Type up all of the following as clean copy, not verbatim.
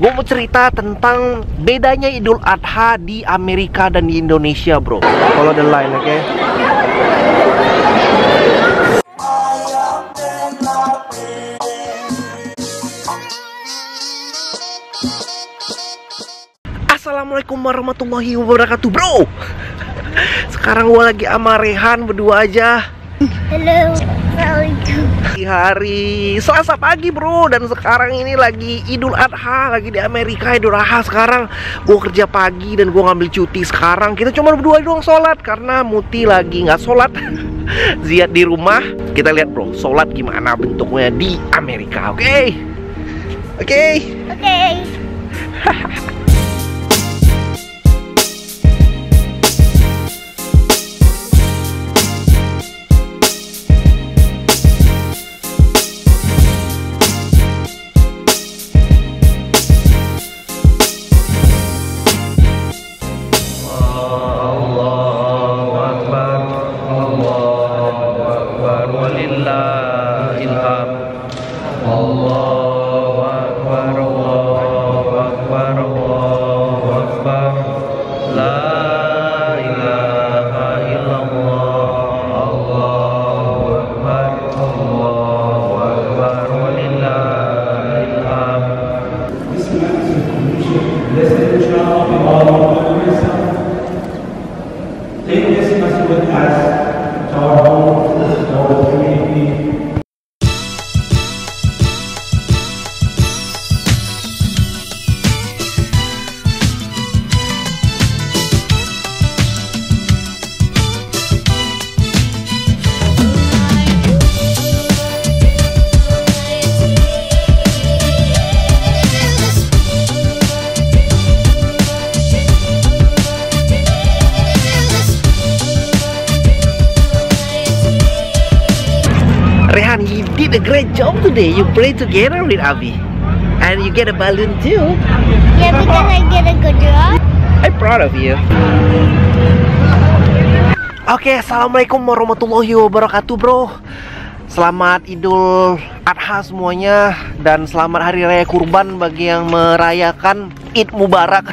Gue mau cerita tentang bedanya Idul Adha di Amerika dan di Indonesia, bro. Follow the line, oke? Assalamualaikum warahmatullahi wabarakatuh, bro. Sekarang gue lagi sama Rehan berdua aja. Halo, assalamualaikum. Hari Selasa pagi, bro. Dan sekarang ini lagi Idul Adha, lagi di Amerika Idul Adha. Sekarang gue kerja pagi dan gue ngambil cuti. Sekarang kita cuma berdua doang sholat karena Muti lagi nggak sholat. Ziad di rumah. Kita lihat, bro, sholat gimana bentuknya di Amerika. Oke? Rehan, you did a great job today. You played together with Abi, and you get a balloon too. Yeah, because I did a good job. I'm proud of you. Oke, assalamualaikum warahmatullahi wabarakatuh, bro. Selamat Idul Adha semuanya, dan selamat Hari Raya Kurban bagi yang merayakan. Id Mubarak.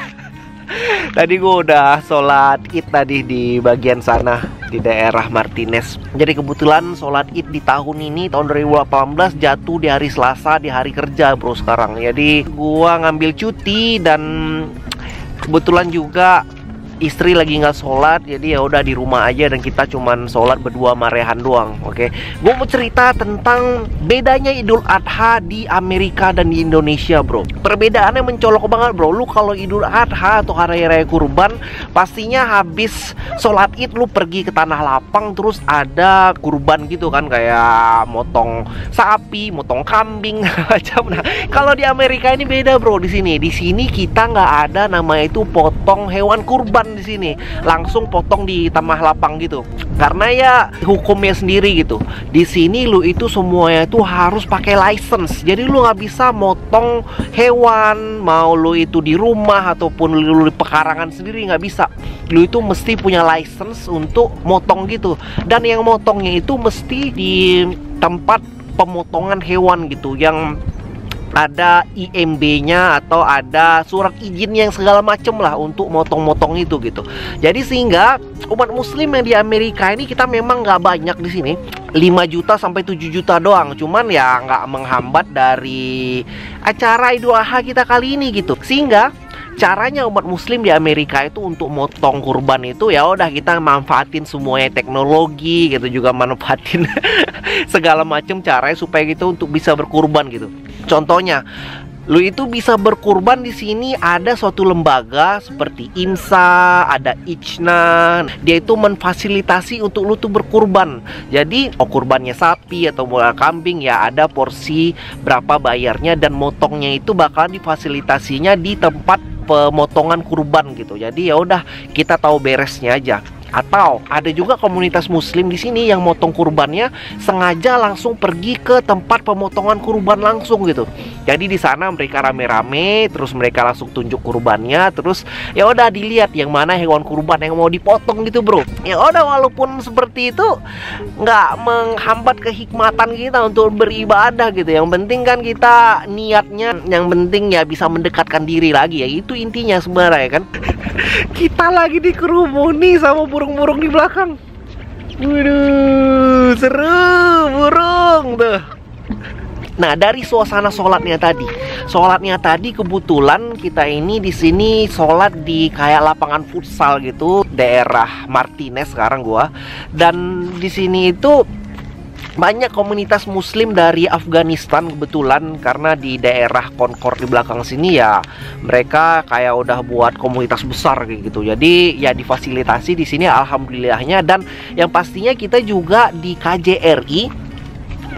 Tadi gue udah sholat Id tadi di bagian sana di daerah Martinez. Jadi kebetulan sholat Id di tahun ini, tahun 2018, jatuh di hari Selasa, di hari kerja, bro, sekarang. Jadi gue ngambil cuti dan kebetulan juga istri lagi nggak sholat, jadi ya udah di rumah aja dan kita cuman sholat berdua sama Rehan doang. Oke, gue mau cerita tentang bedanya Idul Adha di Amerika dan di Indonesia, bro. Perbedaannya mencolok banget, bro. Lu kalau Idul Adha atau Hari Raya Kurban, pastinya habis sholat Id lu pergi ke tanah lapang, terus ada kurban gitu kan, kayak motong sapi, motong kambing macam. Nah, kalau di Amerika ini beda, bro. Di sini kita nggak ada namanya itu potong hewan kurban. Di sini langsung potong di tanah lapang gitu, karena ya hukumnya sendiri gitu. Di sini lu itu semuanya itu harus pakai license, jadi lu nggak bisa motong hewan, mau lu itu di rumah ataupun lu di pekarangan sendiri nggak bisa. Lu itu mesti punya license untuk motong gitu, dan yang motongnya itu mesti di tempat pemotongan hewan gitu, yang ada IMB-nya atau ada surat izin yang segala macem lah untuk motong-motong itu gitu. Jadi sehingga umat muslim yang di Amerika ini kita memang nggak banyak di sini, 5 juta sampai 7 juta doang. Cuman ya nggak menghambat dari acara Idul Adha kita kali ini gitu. Sehingga caranya umat muslim di Amerika itu untuk motong kurban itu ya udah kita manfaatin semuanya teknologi gitu, juga manfaatin segala macam caranya supaya gitu untuk bisa berkurban gitu. Contohnya, lu itu bisa berkurban di sini ada suatu lembaga seperti IMSA, ada ICHNA. Dia itu memfasilitasi untuk lu tuh berkurban. Jadi, kurbannya sapi atau kambing ya ada porsi berapa bayarnya, dan motongnya itu bakal difasilitasinya di tempat pemotongan kurban gitu. Jadi ya udah kita tahu beresnya aja. Atau ada juga komunitas muslim di sini yang motong kurbannya sengaja langsung pergi ke tempat pemotongan kurban langsung gitu. Jadi di sana mereka rame-rame, terus mereka langsung tunjuk kurbannya, terus ya udah dilihat yang mana hewan kurban yang mau dipotong gitu bro. Ya udah, walaupun seperti itu nggak menghambat kehikmatan kita untuk beribadah gitu. Yang penting kan kita niatnya, yang penting ya bisa mendekatkan diri lagi, ya itu intinya sebenarnya kan. Kita lagi dikerumuni sama burung-burung di belakang. Waduh, seru burung tuh. Nah, dari suasana sholatnya tadi kebetulan kita ini di sini sholat di kayak lapangan futsal gitu, daerah Martinez sekarang gua. Dan di sini itu banyak komunitas muslim dari Afghanistan kebetulan, karena di daerah Concord di belakang sini ya mereka kayak udah buat komunitas besar kayak gitu. Jadi ya difasilitasi di sini alhamdulillahnya. Dan yang pastinya kita juga di KJRI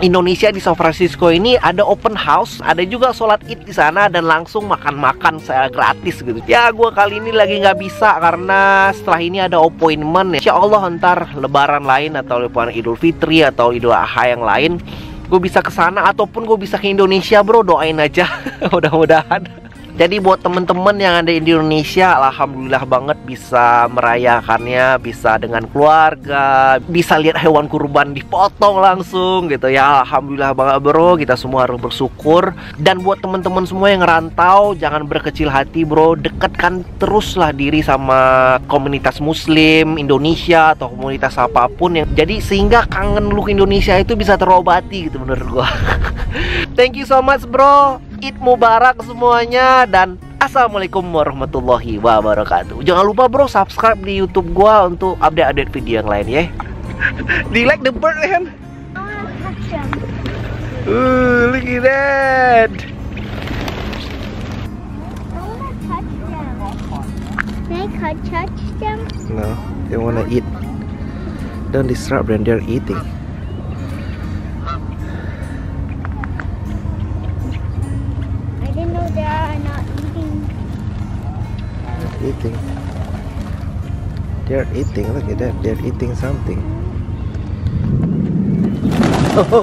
Indonesia di San Francisco ini ada open house, ada juga sholat id di sana dan langsung makan-makan secara gratis gitu. Ya gue kali ini lagi nggak bisa karena setelah ini ada appointment. Insya Allah ntar lebaran lain atau lebaran Idul Fitri atau Idul Adha yang lain gue bisa ke sana ataupun gue bisa ke Indonesia bro, doain aja mudah-mudahan. Jadi buat temen-temen yang ada di Indonesia, alhamdulillah banget bisa merayakannya, bisa dengan keluarga, bisa lihat hewan kurban dipotong langsung gitu ya. Alhamdulillah banget bro, kita semua harus bersyukur. Dan buat temen-temen semua yang ngerantau, jangan berkecil hati bro, dekatkan teruslah diri sama komunitas muslim Indonesia atau komunitas apapun yang jadi sehingga kangen lu Indonesia itu bisa terobati gitu menurut gua. Thank you so much bro. Id Mubarak semuanya dan assalamualaikum warahmatullahi wabarakatuh. Jangan lupa bro subscribe di YouTube gua untuk update-update video yang lain ya. Do you like the bird, man? I want to touch them. Look at that. I want to touch them. Can I touch them? No, they wanna eat. Don't disrupt when they're eating. I didn't know they are not eating. They're eating. Look at that. They're eating something. Oh.